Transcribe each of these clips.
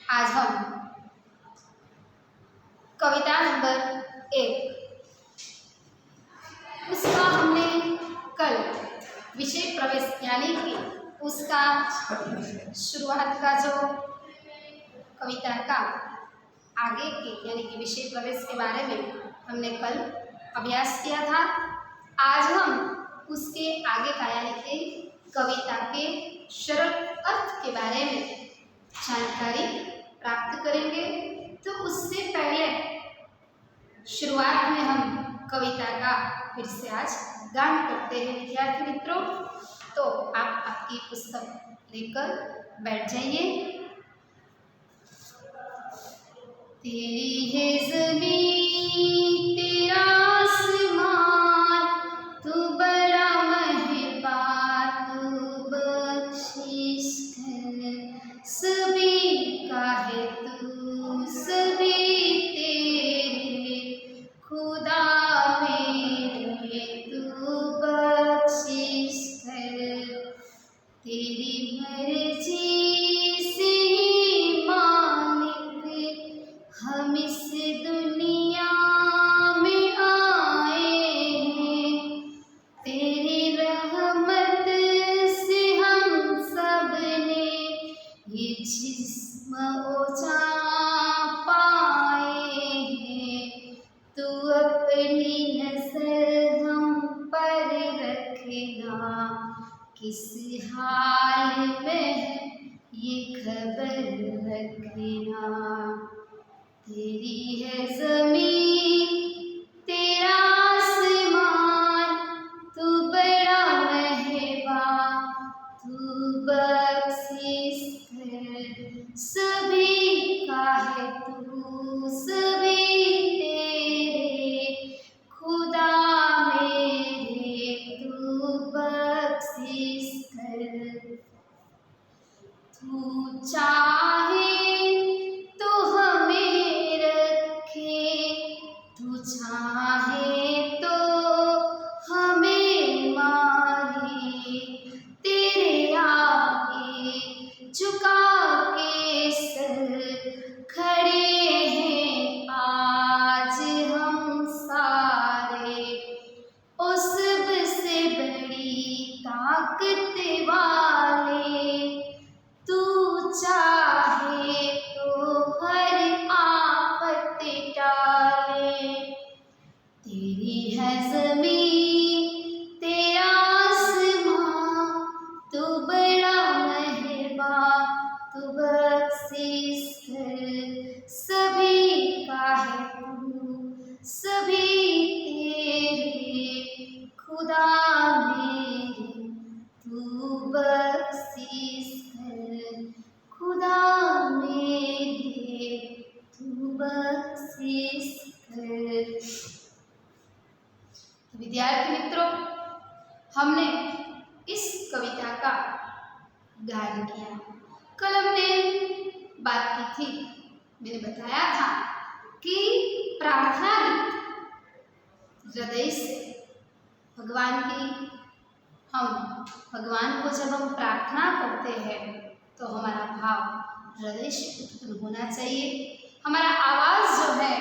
आज हम कविता नंबर 1 उसका हमने कल विषय प्रवेश यानी कि उसका शुरुआत का जो कविता का आगे के यानी कि विषय प्रवेश के बारे में हमने कल अभ्यास किया था। आज हम उसके आगे का यानी कि कविता के सरल अर्थ के बारे में जानकारी प्राप्त करेंगे। तो उससे पहले शुरुआत में हम कविता का फिर से आज गान करते हैं विद्यार्थी मित्रों। तो आप आपकी पुस्तक लेकर बैठ जाइए। तेरी है ज़मीन तेरा आसमान, तू बड़ा मेहरबान, तू बख्शिश कर सभी का है तू, सभी तेरे खुदा मेरे, तू बख्शिश कर। तेरी मर्जी से ही मालिक हम इस दुनिया में आए हैं, तेरी रहमत से हम सब ने ये जिस्म ऊंचा पाए हैं। तू अपनी नजर हम पर रखना, किस हाल में ये खबर रखना। तेरी है ज़मीन तेरा आसमान, तू बड़ा मेहरबान, तू बख्शिश कर सभी का है तू, सभी तेरे खुदा मेरे, तू बख्शिश कर। तू चाहे तो हमें रखे, तू चाहे तो हमें मारे, तेरे आगे झुका के सर खड़े हैं आज हम सारे। ओ सबसे बड़ी ताकत वाले, तू चाहे तो हर आफत टाले। तेरी है ज़मीन तेरा आसमान, तू बड़ा मेहरबान, तू बख्शिश कर सभी का है तू, सभी तेरे खुदा मेरे, तू बख्शिश कर खुदा मेरे, तू बख्शिश कर। विद्यार्थी मित्रों, हमने इस कविता का गायन किया। कल हमने बात की थी, मैंने बताया था कि प्रार्थना गीत हृदय से भगवान की, हम भगवान को जब हम प्रार्थना करते हैं तो हमारा भाव हृदय से उत्पन्न होना चाहिए। हमारा आवाज़ जो है,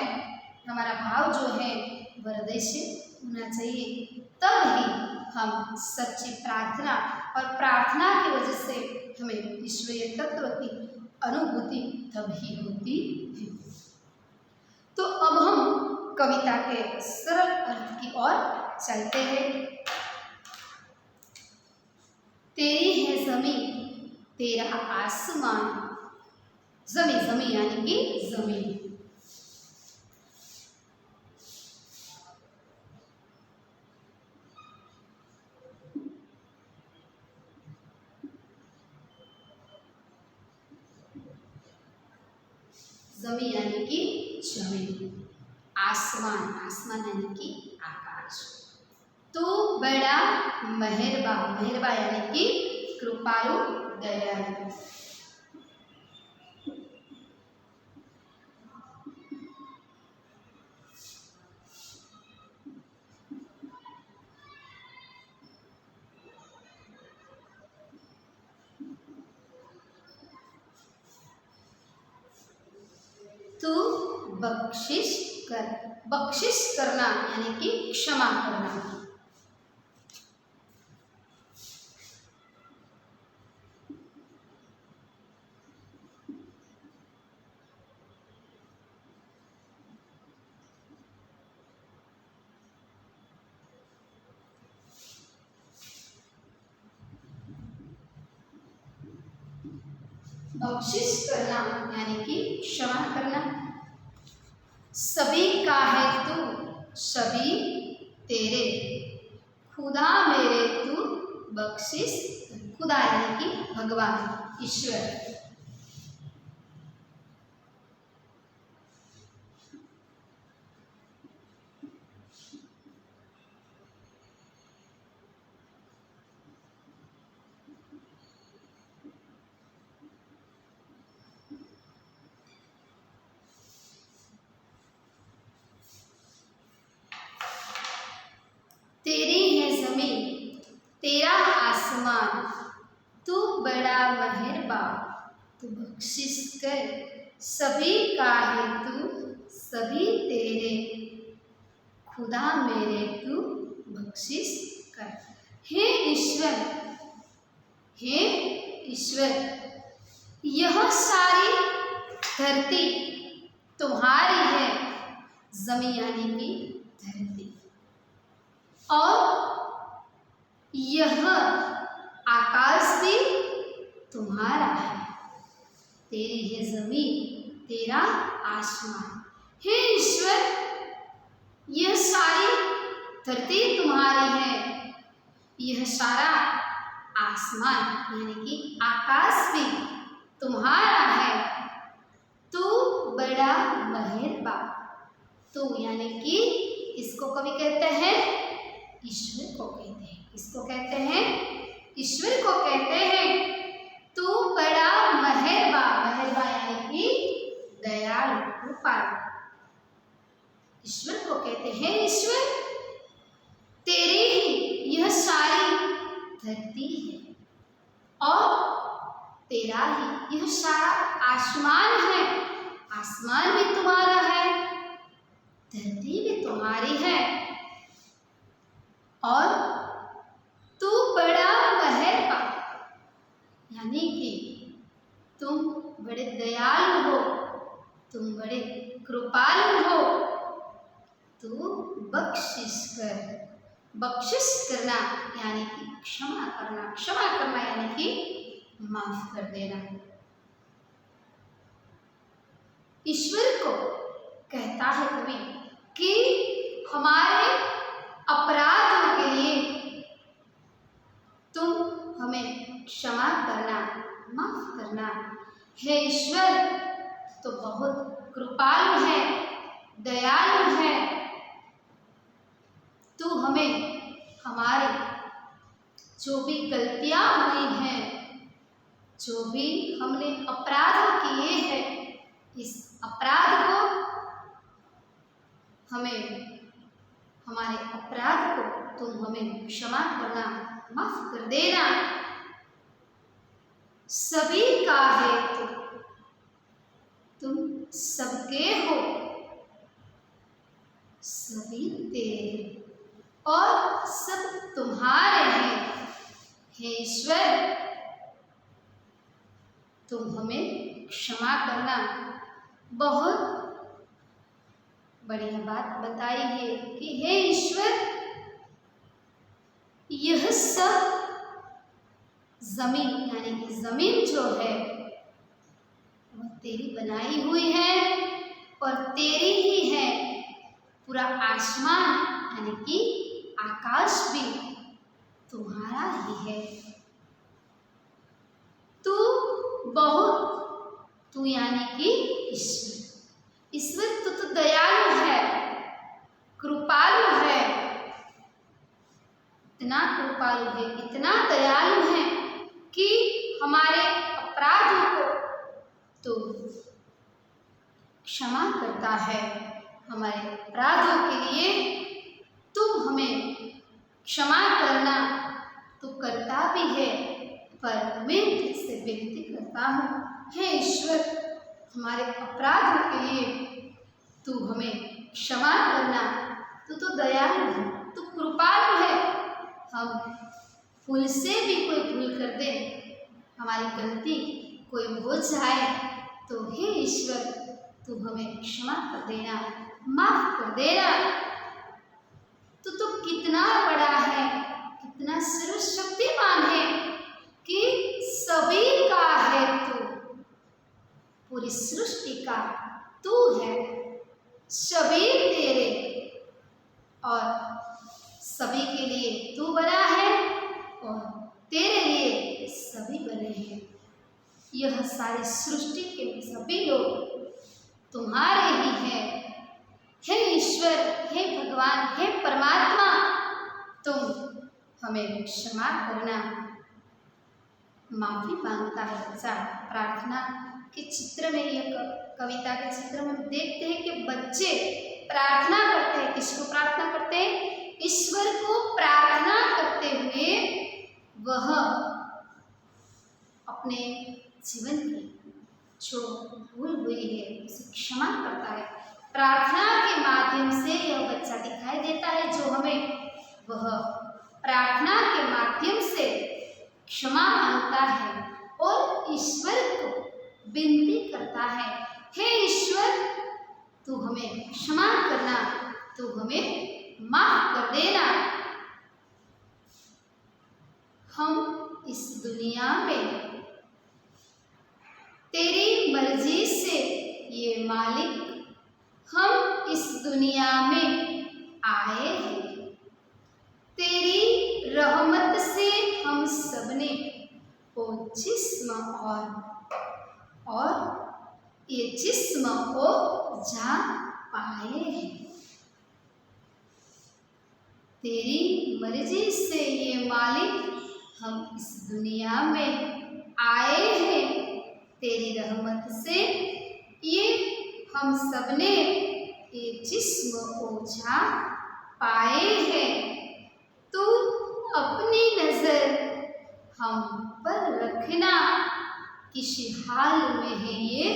हमारा भाव जो है वह हृदय से होना चाहिए। तब ही हम सच्ची प्रार्थना, और प्रार्थना की वजह से हमें ईश्वरीय तत्व की अनुभूति तभी होती है। तो अब हम कविता के सरल अर्थ की ओर चलते हैं। तेरी है ज़मीन तेरा आसमान, ज़मीन ज़मीन यानी कि ज़मीन, ज़मीन यानी कि ज़मीन, आसमान आसमान यानी कि आकाश। तू बड़ा मेहरबान, मेहरबान यानी कि कृपालु दयालु। तू बख्शिश कर। बख्शिश करना यानी कि क्षमा करना। बख्शिश करना यानी कि क्षमा करना। सभी का है तू, सभी तेरे, खुदा मेरे तू बख्शिश। खुदा यानी कि भगवान, ईश्वर। तेरी है ज़मीन, तेरा आसमान, तू बड़ा मेहरबान, तू बख्शिश कर। सभी का है तू, सभी तेरे, खुदा मेरे तू बख्शिश कर। हे ईश्वर, हे ईश्वर, यह सारी धरती तुम्हारी है। ज़मीन यानी कि धरती, और यह आकाश भी तुम्हारा है। तेरी है ज़मीन, तेरा आसमान। हे ईश्वर, यह सारी धरती तुम्हारी है, यह सारा आसमान यानी कि आकाश भी तुम्हारा है। तू बड़ा मेहरबान। तू यानी कि इसको कवि कहते हैं, ईश्वर को कहते हैं। इसको कहते हैं, ईश्वर को कहते हैं। तू बड़ा मेहरबान। मेहरबान यानी कि दयालु, कृपालु। ईश्वर को कहते हैं, ईश्वर तेरी ही यह सारी धरती है, और तेरा ही यह सारा आसमान है। आसमान भी तुम्हारा है, धरती भी तुम्हारी है, और तू बड़ा मेहरबान यानी कि तुम बड़े दयालु हो, तुम बड़े कृपालु हो। तू बख्शिश कर। बख्शिश करना यानी कि क्षमा करना। क्षमा करना यानी कि माफ कर देना। ईश्वर को कहता है कवि कि हमारे अपराधों के लिए तुम हमें क्षमा करना, माफ करना। हे ईश्वर, तो बहुत कृपालु है, दयालु है। तू हमें हमारे जो भी गलतियां हुई हैं, जो भी हमने अपराध किए हैं, इस अपराध को हमें, हमारे अपराध को तुम हमें क्षमा करना, माफ कर देना। सभी का है तो, तुम सबके हो, सभी तेरे, और सब तुम्हारे हैं। हे ईश्वर, तुम हमें क्षमा करना। बहुत बढ़िया बात बताई है कि हे ईश्वर, यह सब जमीन यानी कि जमीन जो है वह तेरी बनाई हुई है और तेरी ही है। पूरा आसमान यानी कि आकाश भी तुम्हारा ही है। तू बहुत, तू यानी कि ईश्वर, ईश्वर तो दयालु है, कृपालु है। इतना कृपालु है, इतना दयालु है कि हमारे अपराधों को तो क्षमा करता है। हमारे अपराधों के लिए तुम हमें क्षमा करना तो करता भी है, पर मैं तुझसे विनती करता हूँ, हे ईश्वर, हमारे अपराधों के लिए तू हमें क्षमा करना। तू तो दयालु है, तू कृपालु है। हम भूल से भी कोई भूल कर दे, हमारी गलती कोई हो जाए तो हे ईश्वर तू हमें क्षमा कर देना, माफ कर देना। तू तो कितना बड़ा है, कितना सर्वशक्तिमान है कि सभी का है तू, पूरी सृष्टि का तू है, सभी तेरे और सभी के लिए तू बना है और तेरे लिए सभी बने हैं। यह सारी सृष्टि के सभी लोग तुम्हारे ही हैं। हे ईश्वर, हे भगवान, हे परमात्मा, तुम हमें क्षमा करना। माफी मांगता है बच्चा। प्रार्थना के चित्र में, यह कविता के चित्र में देखते हैं कि बच्चे प्रार्थना करते हैं। किसको प्रार्थना करते हैं? ईश्वर को प्रार्थना करते हुए वह अपने जीवन की जो भूल हुई है उसे क्षमा करता है। प्रार्थना के माध्यम से यह बच्चा दिखाई देता है जो हमें वह प्रार्थना के माध्यम से क्षमा मांगता है और ईश्वर को विनती करता है, हे ईश्वर तू हमें क्षमा करना, तू हमें माफ कर देना। हम इस दुनिया में तेरी मर्जी से ये मालिक, हम इस दुनिया में आए हैं। तेरी रहमत से हम सबने वो जिस्म और ये जिस्म को जा पाए हैं। तेरी मर्जी से ये मालिक हम इस दुनिया में आए हैं। तेरी रहमत से ये हम सबने ये जिस्म ओझा पाए हैं। तू अपनी नजर हम पर रखना, किसी हाल में है ये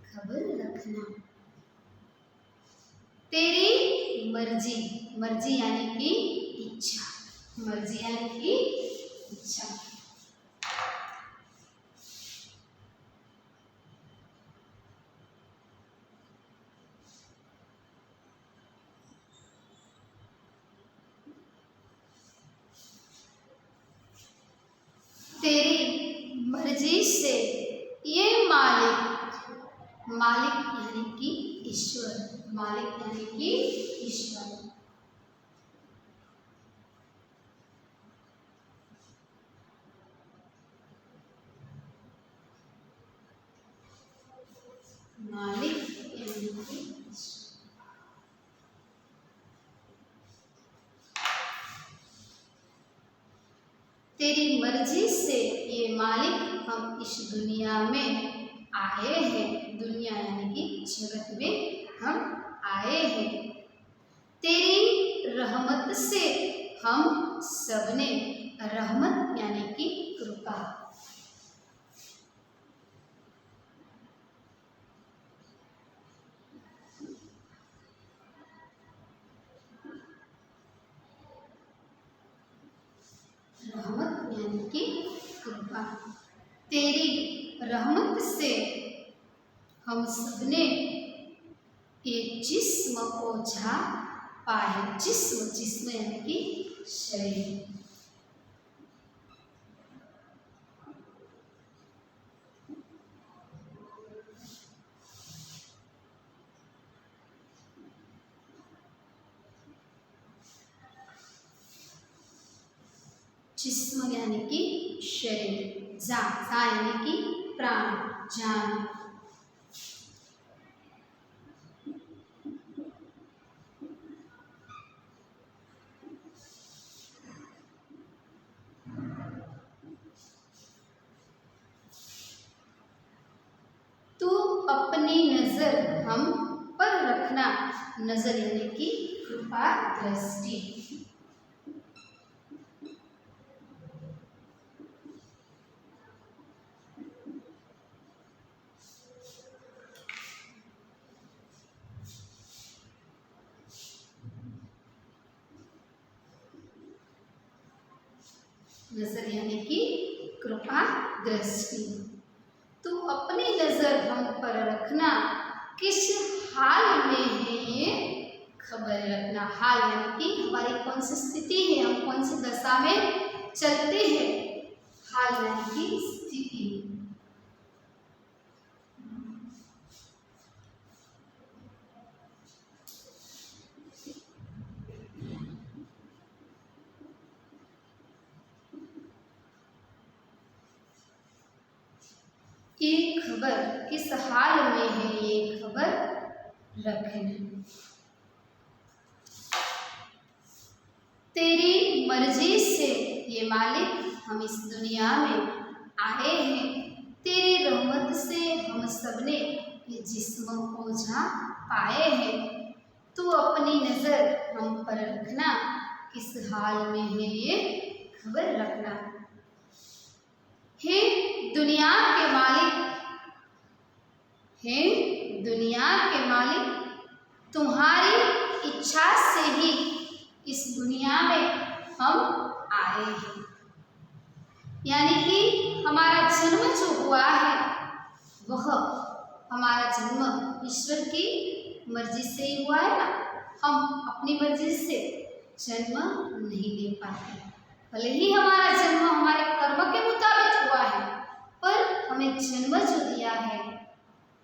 खबर रखना। तेरी मर्जी, मर्जी यानी कि इच्छा, मर्जी यानी कि इच्छा। तेरी मर्जी से ये मालिक, मालिक यानी कि ईश्वर, मालिक यानी कि ईश्वर। मालिक यानी कि तेरी मर्जी से ये मालिक हम इस दुनिया में आए हैं। दुनिया यानी कि जगत में हम आए हैं। तेरी रहमत से हम सबने, रहमत यानी कि कृपा, रहमत यानी कि कृपा। तेरी रहमत से हम सबने ये जिस्म ओझा पाए। जिस्म, जिस्म यानी कि शरीर। जिस्म यानी कि शरीर। जा, जा यानी कि प्राण, जान। तू अपनी नजर हम पर रखना, नजर यानी कि कृपा, दृष्टि। नजर यानी कि कृपा दृष्टि। तू अपनी नजर हम पर रखना, किस हाल में है ये खबर रखना। हाल यानी कि हमारी कौन सी स्थिति है, हम कौन सी दशा में चलते हैं। हाल यानी कि स्थिति। ये खबर किस हाल में है ये खबर रखना। तेरी मर्जी से ये मालिक हम इस दुनिया में आए हैं, तेरी रहमत से हम सबने ये जिस्म ओझा पाए हैं। तू अपनी नजर हम पर रखना, किस हाल में है ये खबर रखना। हे दुनिया के मालिक, हे दुनिया के मालिक, तुम्हारी इच्छा से ही इस दुनिया में हम आए हैं। यानी कि हमारा जन्म जो हुआ है वह हमारा जन्म ईश्वर की मर्जी से ही हुआ है ना। हम अपनी मर्जी से जन्म नहीं ले पाते। भले ही हमारा जन्म हमारे कर्म के मुताबिक हुआ है, पर हमें जन्म जो दिया है,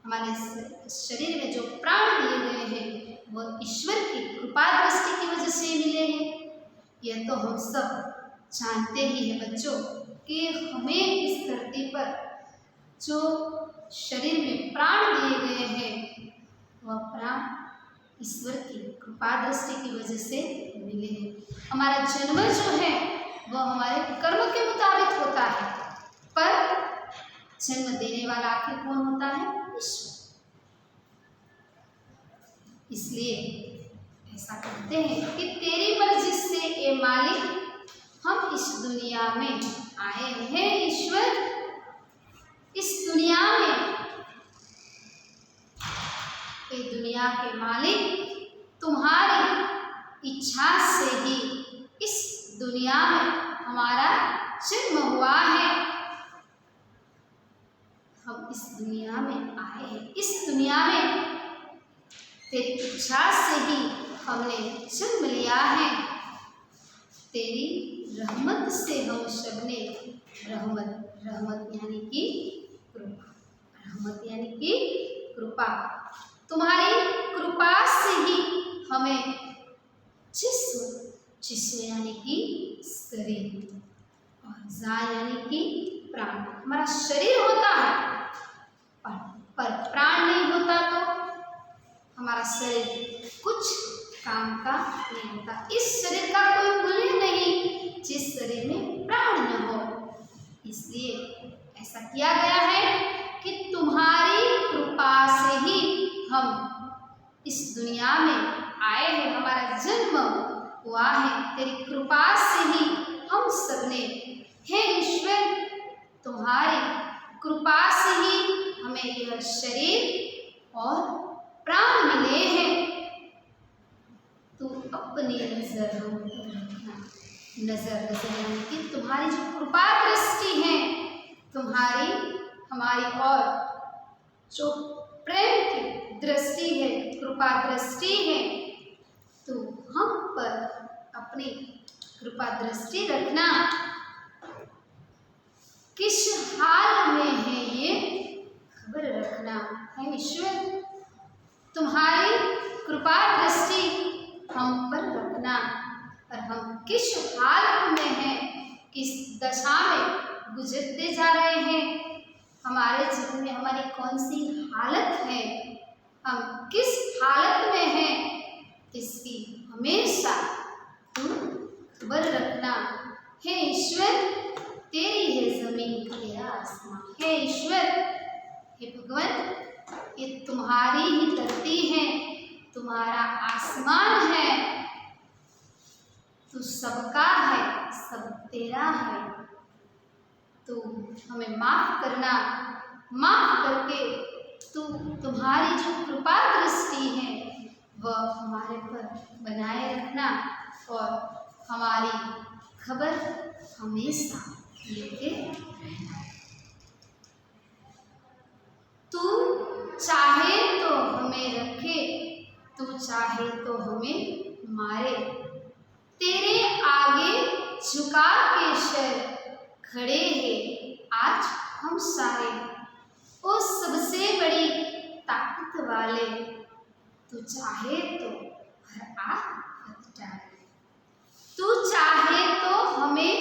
हमारे शरीर में जो प्राण दिए गए हैं, वह ईश्वर की कृपा दृष्टि की वजह से मिले हैं। यह तो हम सब जानते ही हैं बच्चों कि हमें इस धरती पर जो शरीर में प्राण दिए गए हैं, वह प्राण ईश्वर की कृपा दृष्टि की वजह से मिले हैं। हमारा जन्म जो है वह हमारे कर्म के मुताबिक होता है, पर जन्म देने वाला आखिर कौन होता है? ईश्वर। इसलिए ऐसा कहते हैं कि तेरी मर्जी से ए मालिक हम इस दुनिया में आए हैं। ईश्वर, इस दुनिया में, ए दुनिया के मालिक, तुम्हारी इच्छा से ही इस दुनिया में हमारा जन्म हुआ है। हम इस दुनिया में आए हैं। इस दुनिया में तेरी इच्छा से ही हमने जन्म लिया है। तेरी रहमत से हम सबने, रहमत यानी कि कृपा, रहमत यानी कि कृपा, तुम्हारी कृपा से ही हमें जिस्म यानी कि शरीर, और जान यानी कि प्राण, हमारा शरीर होता है पर प्राण नहीं होता तो हमारा शरीर कुछ काम का नहीं होता। इस शरीर का कोई मूल्य नहीं जिस शरीर में प्राण न हो। इसलिए ऐसा किया गया है कि तुम्हारी कृपा से ही हम इस दुनिया में आए हैं, हमारा जन्म हुआ है। तेरी कृपा से ही हम सबने, हे ईश्वर, तुम्हारी कृपा से ही हमें यह शरीर और प्राण मिले हैं। तू अपनी नजर हम पर रखना। नजर यानी कि तुम्हारी जो कृपा दृष्टि है, तुम्हारी हमारी और जो प्रेम की दृष्टि है, कृपा दृष्टि है, तो हम पर अपनी कृपा दृष्टि रखना। किस हाल में है ये खबर रखना। है ईश्वर, तुम्हारी कृपा दृष्टि हम पर रखना, और हम किस हाल में हैं, किस दशा में गुजरते जा रहे हैं, हमारे जीवन में हमारी कौन सी हालत है, हम किस हालत में हैं, इसकी हमेशा तुम खबर रखना। हे ईश्वर, तेरी है जमीन तेरा आसमां। हे ईश्वर, हे भगवान, ये तुम्हारी ही धरती है, तुम्हारा आसमान है, तू सबका है, सब तेरा है। तो हमें माफ करना, माफ करके तू तुम्हारी जो कृपा दृष्टि है वह हमारे पर बनाए रखना, और हमारी खबर हमेशा लेके रहना। तू चाहे तो हमें रखे, तू चाहे तो हमें मारे, तेरे आगे झुका के सर खड़े हैं आज हम सारे। ओ सबसे बड़ी ताकत वाले, तू चाहे तो हर आफत टाले, तू चाहे तो हमें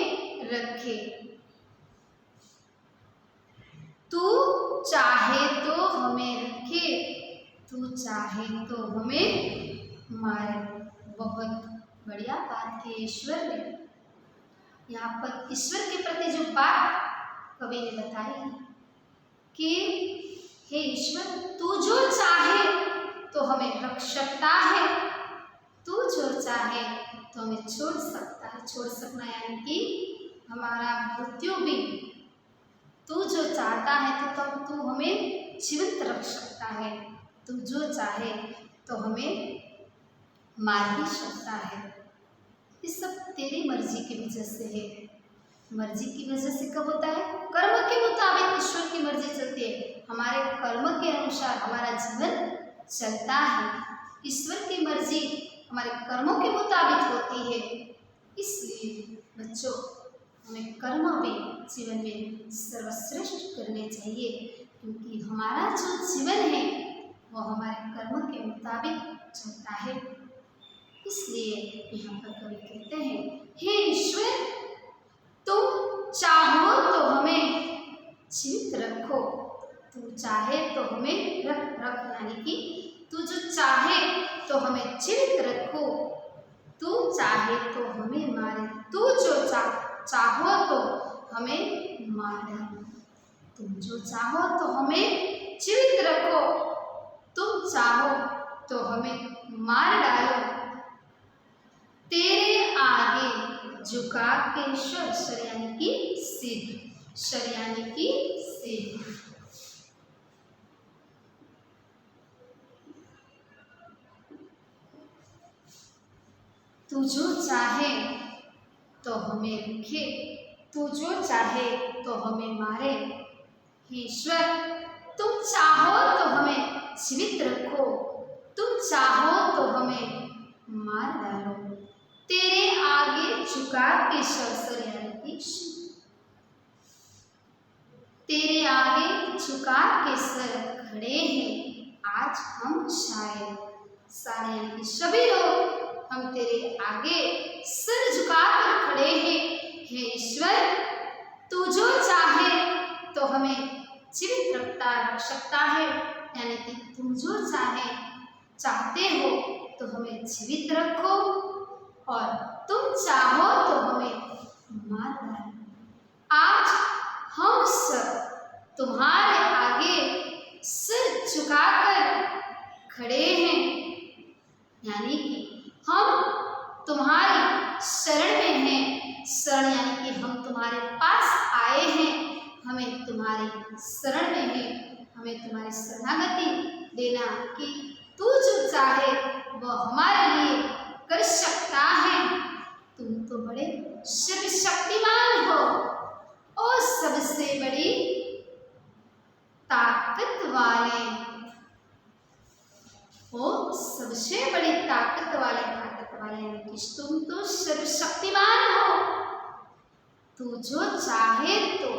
रखे, तू चाहे तो हमें रखे, तू चाहे तो हमें मारे। बहुत बढ़िया बात की ईश्वर ने। यहाँ पर ईश्वर के प्रति जो बात कवि ने बताई है कि हे ईश्वर, तू जो चाहे तो हमें रख सकता है, तू जो चाहे तो हमें छोड़ सकता है। छोड़ सकना यानी कि हमारा मृत्यु भी तू जो चाहता है तो तब तू हमें जीवित रख सकता है, तू जो चाहे तो हमें मार भी सकता है। ये सब तेरी मर्जी की वजह से है। मर्जी की वजह से कब होता है? कर्म के मुताबिक ईश्वर की मर्जी चलती है। हमारे कर्म के अनुसार हमारा जीवन चलता है। ईश्वर की मर्जी हमारे कर्मों के मुताबिक होती है। इसलिए बच्चों, हमें कर्म भी जीवन में सर्वश्रेष्ठ करने चाहिए, क्योंकि हमारा जो जीवन है वो हमारे कर्म के मुताबिक चलता है। इसलिए यहाँ पर कवि कहते हैं, हे ईश्वर, तुम चाहो तो हमें जीवित रखो, तू चाहे तो हमें रख यानी कि तू जो चाहे तो हमें जीवित रखो, तू चाहे तो हमें मारे, तू जो चाहो तो हमें मार डालो, तुम जो चाहो तो हमें जीवित रखो, तुम चाहो तो हमें मार डालो, तेरे आगे झुका के सर यानी कि सिर, सर यानी कि सिर। तू जो चाहे तो हमें रखे, तू जो चाहे तो हमें मारे, हे ईश्वर, तुम चाहो तो हमें जीवित रखो, तुम चाहो तो हमें मार डालो, तेरे आगे झुका के सर यानी कि तेरे आगे झुका के सर खड़े हैं आज हम शायद। सारे यानी कि सभी लोग हम तेरे आगे सर झुकाकर खड़े हैं। हे ईश्वर, तू जो चाहे तो हमें जीवित रख सकता है, यानी कि तुम जो चाहते हो तो हमें जीवित रखो और तुम चाहो तो हमें मार डालो। आज हम सब तुम्हारे आगे सिर झुकाकर खड़े हैं, यानी कि हम तुम्हारी शरण में हैं। शरण यानी कि हम तुम्हारे पास आए हैं, हमें तुम्हारी शरण में है, हमें तुम्हारी शरणागति देना कि तू जो चाहे वो हमारे लिए कर सकता है। तुम तो बड़े सर्वशक्तिमान हो और सबसे बड़ी ताकत वाले हो, सबसे बड़ी ताकत वाले यानी कि तुम तो सर्वशक्तिमान हो। तू जो चाहे तो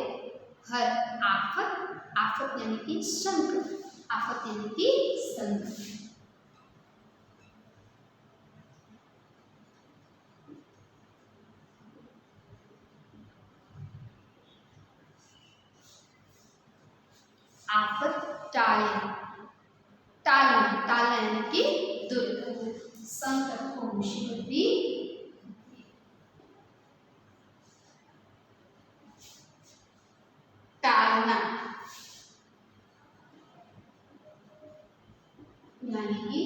हर आफत यानी कि संकट, आफत यानी कि संकट, आफत टालना यानी कि दूर करना, संकट को मुसीबत भी टालना यानी कि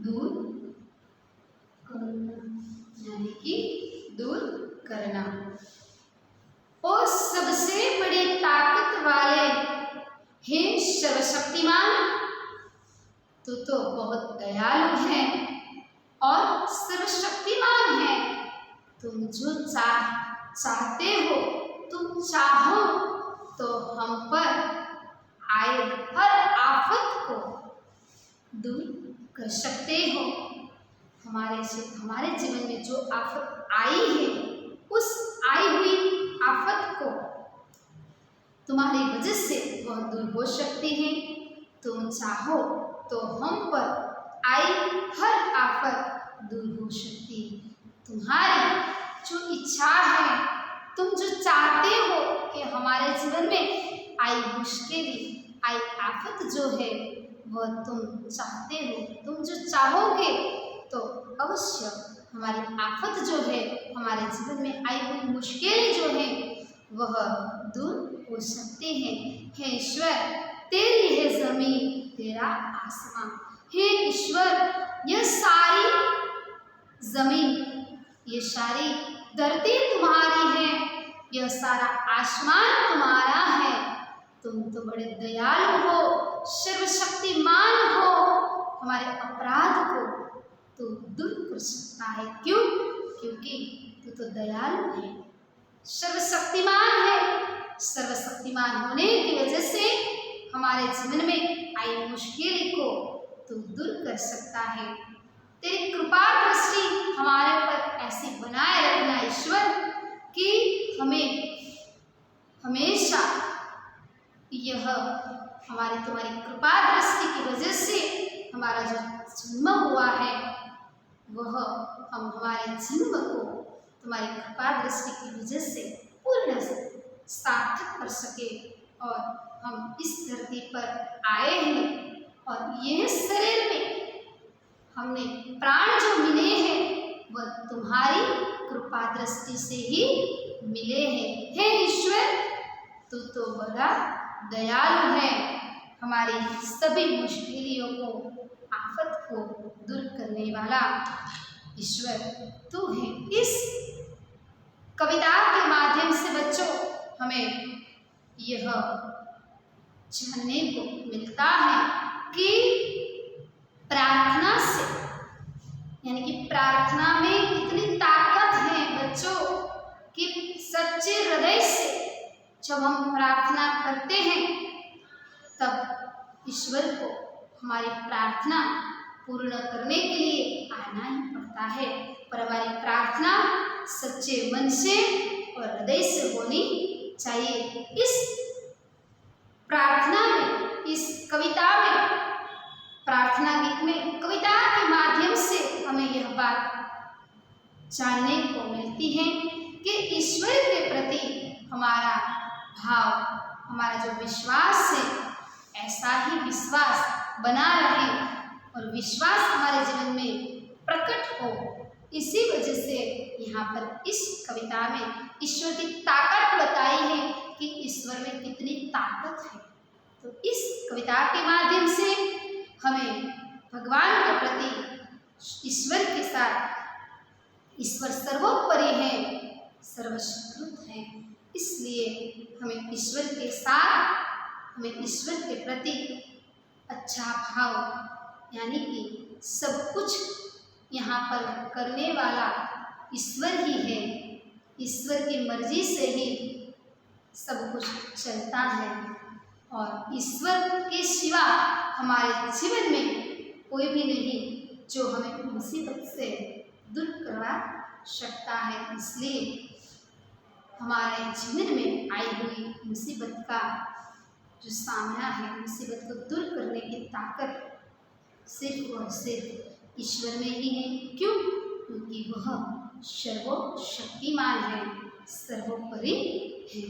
दूर करना, यानी कि दूर करना। और सबसे बड़ी ताकत वाले हे सर्वशक्तिमान, तू तो बहुत दयालु है और सर्वशक्तिमान है। तुम जो चाहते हो, तुम चाहो तो हम पर आए हर आफत को दूर कर सकते हो। हमारे जीवन में जो आफत आई है, उस आई हुई आफत को तुम्हारी वजह से वह दूर हो सकती है। तुम चाहो तो हम पर आई हर आफत दूर हो सकती है। तुम्हारी जो इच्छा है, तुम जो चाहते हो कि हमारे जीवन में आई मुश्किलें, आई आफत जो है वह तुम चाहते हो, तुम जो चाहोगे तो अवश्य हमारी आफत जो है, हमारे जीवन में आई हुई मुश्किलें जो है वह दूर हो सकती हैं। हे ईश्वर, तेरी है ज़मीन, तेरा आसमां। हे ईश्वर, यह सारी ज़मीन, ये सारी धरती तुम्हारी है, यह सारा आसमान तुम्हारा है। तुम तो बड़े दयालु हो, सर्वशक्तिमान हो। हमारे अपराध को तू दूर कर सकता है। क्यों? क्योंकि तू तो दयालु है, सर्वशक्तिमान है। सर्वशक्तिमान होने की वजह से हमारे जीवन में आई मुश्किल को तू दूर कर सकता है। तेरी कृपा दृष्टि हमारे पर ऐसी बनाए रखना ईश्वर कि हमें हमेशा यह तुम्हारी कृपा दृष्टि की वजह से हमारा जो जन्म हुआ है वह हम हमारे जन्म को तुम्हारी कृपा दृष्टि की वजह से पूर्ण सार्थक कर सके और हम इस धरती पर आए हैं और यह शरीर में हमने प्राण जो मिले हैं वह तुम्हारी कृपा दृष्टि से ही मिले हैं। हे ईश्वर, तू तो बड़ा दयालु है, हमारी सभी मुश्किलों को, आफत को दूर करने वाला ईश्वर तू है। इस कविता के माध्यम से बच्चों हमें यह जानने को मिलता है कि प्रार्थना से, यानी कि प्रार्थना में कितनी ताकत है बच्चों, कि सच्चे हृदय से जब हम प्रार्थना करते हैं तब ईश्वर को हमारी प्रार्थना पूर्ण करने के लिए आना ही पड़ता है। पर हमारी प्रार्थना सच्चे मन से और हृदय से होनी चाहिए। इस प्रार्थना में, इस कविता में, प्रार्थना गीत में, कविता के माध्यम से हमें यह बात जानने को मिलती है कि ईश्वर के प्रति हमारा भाव, हमारा जो विश्वास है, ऐसा ही विश्वास बना रहे और विश्वास हमारे जीवन में प्रकट हो। इसी वजह से यहाँ पर इस कविता में ईश्वर की ताकत बताई है कि ईश्वर में कितनी ताकत है। तो इस कविता के माध्यम से हमें भगवान के प्रति, ईश्वर के साथ, ईश्वर सर्वोपरि है, सर्वशक्तिमान है, इसलिए हमें ईश्वर के साथ, हमें ईश्वर के प्रति अच्छा भाव, यानी कि सब कुछ यहाँ पर करने वाला ईश्वर ही है, ईश्वर की मर्जी से ही सब कुछ चलता है और ईश्वर के सिवा हमारे जीवन में कोई भी नहीं जो हमें मुसीबत से दूर करवा सकता है। इसलिए हमारे जीवन में आई हुई मुसीबत का जो सामना है, मुसीबत को दूर करने की ताकत सिर्फ और सिर्फ ईश्वर में ही है। क्यों? क्योंकि वह सर्वशक्तिमान है, सर्वोपरि है।